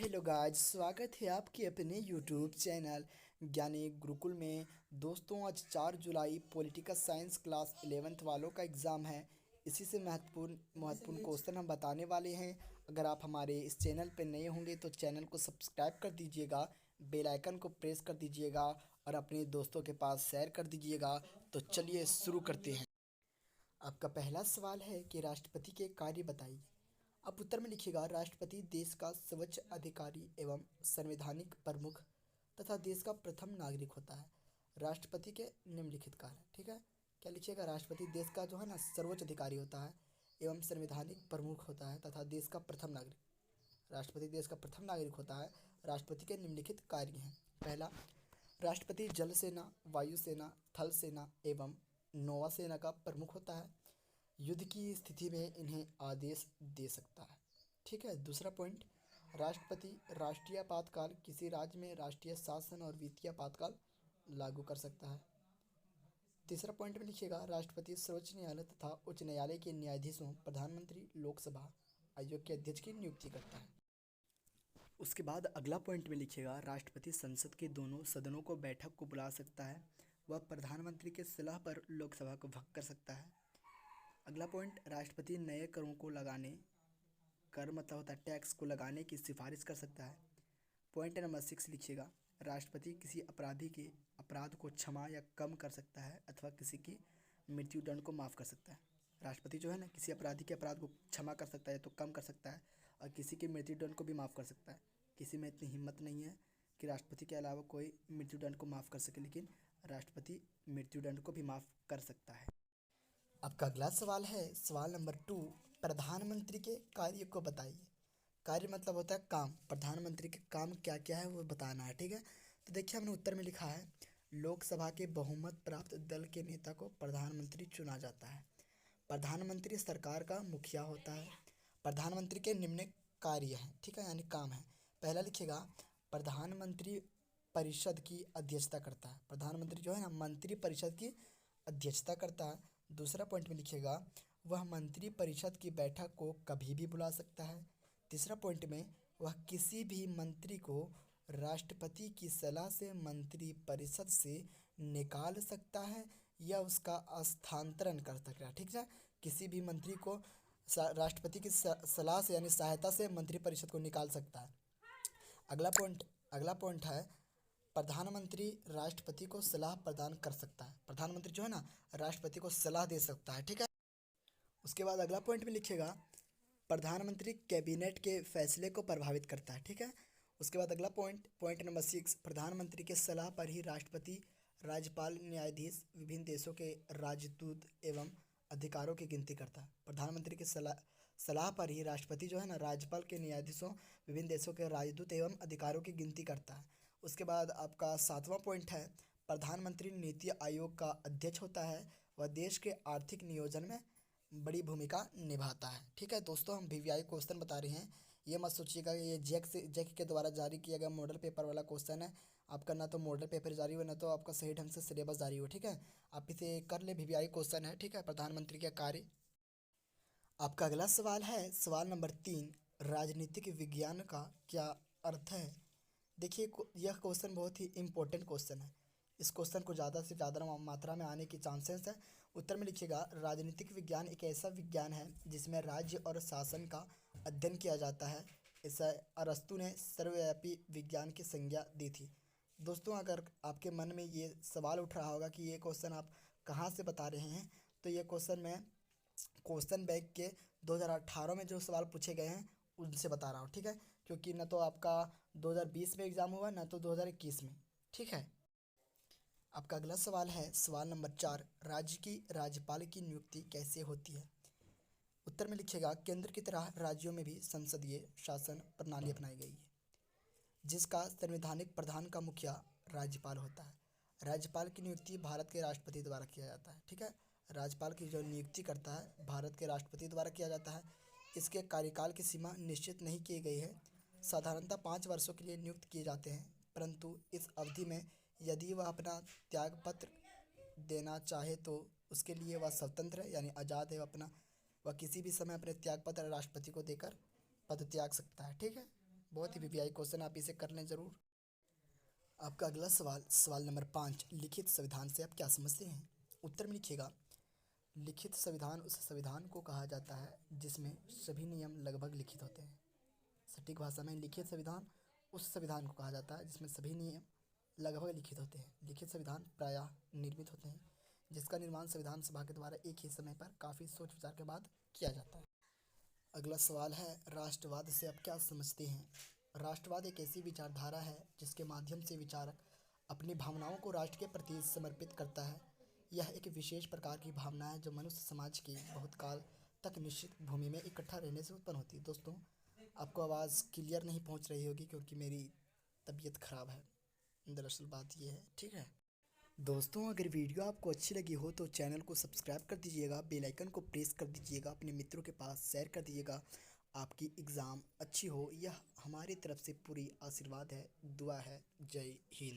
Hello guys, स्वागत है आपके अपने यूट्यूब चैनल ज्ञानी गुरुकुल में। दोस्तों, आज 4 जुलाई पॉलिटिकल साइंस क्लास 11th वालों का एग्ज़ाम है। इसी से महत्वपूर्ण महत्वपूर्ण क्वेश्चन हम बताने वाले हैं। अगर आप हमारे इस चैनल पर नए होंगे तो चैनल को सब्सक्राइब कर दीजिएगा, बेल आइकन को प्रेस कर दीजिएगा और अपने दोस्तों के पास शेयर कर दीजिएगा। तो चलिए शुरू करते हैं। आपका पहला सवाल है कि राष्ट्रपति के कार्य बताइए। आप उत्तर में लिखिएगा, राष्ट्रपति देश का सर्वोच्च अधिकारी एवं संवैधानिक प्रमुख तथा देश का प्रथम नागरिक होता है। राष्ट्रपति के निम्नलिखित कार्य, ठीक है। क्या लिखिएगा, राष्ट्रपति देश का जो है ना सर्वोच्च अधिकारी होता है एवं संवैधानिक प्रमुख होता है तथा देश का प्रथम नागरिक। राष्ट्रपति देश का प्रथम नागरिक होता है। राष्ट्रपति के निम्नलिखित कार्य हैं। पहला, राष्ट्रपति जल सेना, वायु सेना, थल सेना एवं नौसेना का प्रमुख होता है। युद्ध की स्थिति में इन्हें आदेश दे सकता है, ठीक है। दूसरा पॉइंट, राष्ट्रपति राष्ट्रीय आपातकाल, किसी राज्य में राष्ट्रीय शासन और वित्तीय आपातकाल लागू कर सकता है। तीसरा पॉइंट में लिखिएगा, राष्ट्रपति सर्वोच्च न्यायालय तथा उच्च न्यायालय के न्यायाधीशों, प्रधानमंत्री, लोकसभा आयोग के अध्यक्ष की नियुक्ति करता है। उसके बाद अगला पॉइंट में लिखिएगा, राष्ट्रपति संसद के दोनों सदनों को बैठक को बुला सकता है। वह प्रधानमंत्री के सलाह पर लोकसभा को भंग कर सकता है। अगला पॉइंट, राष्ट्रपति नए करों को लगाने, कर मतलब होता है टैक्स को लगाने की सिफारिश कर सकता है। पॉइंट नंबर 6 लिखिएगा, राष्ट्रपति किसी अपराधी के अपराध को क्षमा या कम कर सकता है अथवा किसी की मृत्युदंड को माफ़ कर सकता है। राष्ट्रपति जो है ना किसी अपराधी के अपराध को क्षमा कर सकता है तो कम कर सकता है और किसी के मृत्युदंड को भी माफ़ कर सकता है। किसी में इतनी हिम्मत नहीं है कि राष्ट्रपति के अलावा कोई मृत्युदंड को माफ़ कर सके, लेकिन राष्ट्रपति मृत्युदंड को भी माफ़ कर सकता है। आपका अगला सवाल है सवाल नंबर 2, प्रधानमंत्री के कार्य को बताइए। कार्य मतलब होता है काम। प्रधानमंत्री के काम क्या क्या है वो बताना है, ठीक है। तो देखिए, हमने उत्तर में लिखा है, लोकसभा के बहुमत प्राप्त दल के नेता को प्रधानमंत्री चुना जाता है। प्रधानमंत्री सरकार का मुखिया होता है। प्रधानमंत्री के निम्न कार्य हैं, ठीक है, यानी काम है। पहला लिखिएगा, प्रधानमंत्री परिषद की अध्यक्षता करता है। प्रधानमंत्री जो है ना मंत्री परिषद की अध्यक्षता करता है। दूसरा पॉइंट में लिखिएगा, वह मंत्री परिषद की बैठक को कभी भी बुला सकता है। तीसरा पॉइंट में, वह किसी भी मंत्री को राष्ट्रपति की सलाह से मंत्री परिषद से निकाल सकता है या उसका स्थानांतरण कर सकता है, ठीक है। किसी भी मंत्री को राष्ट्रपति की सलाह से यानी सहायता से मंत्री परिषद को निकाल सकता है। अगला पॉइंट है, प्रधानमंत्री राष्ट्रपति को सलाह प्रदान कर सकता है। प्रधानमंत्री जो है ना राष्ट्रपति को सलाह दे सकता है, ठीक है। उसके बाद अगला पॉइंट में लिखिएगा, प्रधानमंत्री कैबिनेट के फैसले को प्रभावित करता है, ठीक है। उसके बाद अगला पॉइंट नंबर 6, प्रधानमंत्री के सलाह पर ही राष्ट्रपति, राज्यपाल, न्यायाधीश विभिन्न देशों के राजदूत एवं अधिकारों की गिनती करता है। प्रधानमंत्री की सलाह पर ही राष्ट्रपति जो है ना राज्यपाल के, न्यायाधीशों, विभिन्न देशों के राजदूत एवं अधिकारों की गिनती करता है। उसके बाद आपका 7वां पॉइंट है, प्रधानमंत्री नीति आयोग का अध्यक्ष होता है। वह देश के आर्थिक नियोजन में बड़ी भूमिका निभाता है, ठीक है। दोस्तों, हम वीवीआई क्वेश्चन बता रहे हैं, ये मत सोचिएगा ये जैक के द्वारा जारी किया गया मॉडल पेपर वाला क्वेश्चन है। आपका ना तो मॉडल पेपर जारी हो ना तो आपका सही ढंग से सिलेबस जारी हो, ठीक है। आप इसे कर ले, वीवीआई क्वेश्चन है, ठीक है। प्रधानमंत्री का कार्य। आपका अगला सवाल है सवाल नंबर 3, राजनीतिक विज्ञान का क्या अर्थ है। देखिए, यह क्वेश्चन बहुत ही इम्पोर्टेंट क्वेश्चन है। इस क्वेश्चन को ज़्यादा से ज़्यादा मात्रा में आने की चांसेस है। उत्तर में लिखिएगा, राजनीतिक विज्ञान एक ऐसा विज्ञान है जिसमें राज्य और शासन का अध्ययन किया जाता है। इसे अरस्तु ने सर्वव्यापी विज्ञान की संज्ञा दी थी। दोस्तों, अगर आपके मन में ये सवाल उठ रहा होगा कि ये क्वेश्चन आप कहाँ से बता रहे हैं, तो ये क्वेश्चन मैं क्वेश्चन बैंक के 2018 में जो सवाल पूछे गए हैं उनसे बता रहा हूँ, ठीक है। क्योंकि न तो आपका 2020 में एग्ज़ाम हुआ न तो 2021 में, ठीक है। आपका अगला सवाल है सवाल नंबर 4, राज्य की राज्यपाल की नियुक्ति कैसे होती है। उत्तर में लिखिएगा, केंद्र की तरह राज्यों में भी संसदीय शासन प्रणाली अपनाई गई है जिसका संवैधानिक प्रधान का मुखिया राज्यपाल होता है। राज्यपाल की नियुक्ति भारत के राष्ट्रपति द्वारा किया जाता है, ठीक है। राज्यपाल की जो नियुक्ति करता है भारत के राष्ट्रपति द्वारा किया जाता है। इसके कार्यकाल की सीमा निश्चित नहीं की गई है। साधारणतः 5 वर्षों के लिए नियुक्त किए जाते हैं, परंतु इस अवधि में यदि वह अपना त्यागपत्र देना चाहे तो उसके लिए वह स्वतंत्र है, यानी आज़ाद है। वह किसी भी समय अपने त्यागपत्र राष्ट्रपति को देकर पद त्याग सकता है, ठीक है। बहुत ही वीवीआई क्वेश्चन, आप इसे कर लें ज़रूर। आपका अगला सवाल, सवाल नंबर 5, लिखित संविधान से आप क्या समझते हैं? उत्तर में लिखिएगा। लिखित संविधान उस संविधान को कहा जाता है जिसमें सभी नियम लगभग लिखित होते हैं। सटीक भाषा में लिखित संविधान उस संविधान को कहा जाता है जिसमें सभी नियम लगभग लिखित होते हैं। लिखित संविधान प्रायः निर्मित होते हैं जिसका निर्माण संविधान सभा के द्वारा एक ही समय पर काफ़ी सोच विचार के बाद किया जाता है। अगला सवाल है, राष्ट्रवाद से आप क्या समझते हैं? राष्ट्रवाद एक ऐसी विचारधारा है जिसके माध्यम से विचारक अपनी भावनाओं को राष्ट्र के प्रति समर्पित करता है। यह एक विशेष प्रकार की भावना है जो मनुष्य समाज की बहुत काल तक निश्चित भूमि में इकट्ठा रहने से उत्पन्न होती है। दोस्तों, आपको आवाज़ क्लियर नहीं पहुंच रही होगी क्योंकि मेरी तबीयत ख़राब है। दरअसल बात ये है, ठीक है दोस्तों। अगर वीडियो आपको अच्छी लगी हो तो चैनल को सब्सक्राइब कर दीजिएगा, बेल आइकन को प्रेस कर दीजिएगा, अपने मित्रों के पास शेयर कर दीजिएगा। आपकी एग्ज़ाम अच्छी हो, यह हमारी तरफ से पूरी आशीर्वाद है, दुआ है। जय हिंद।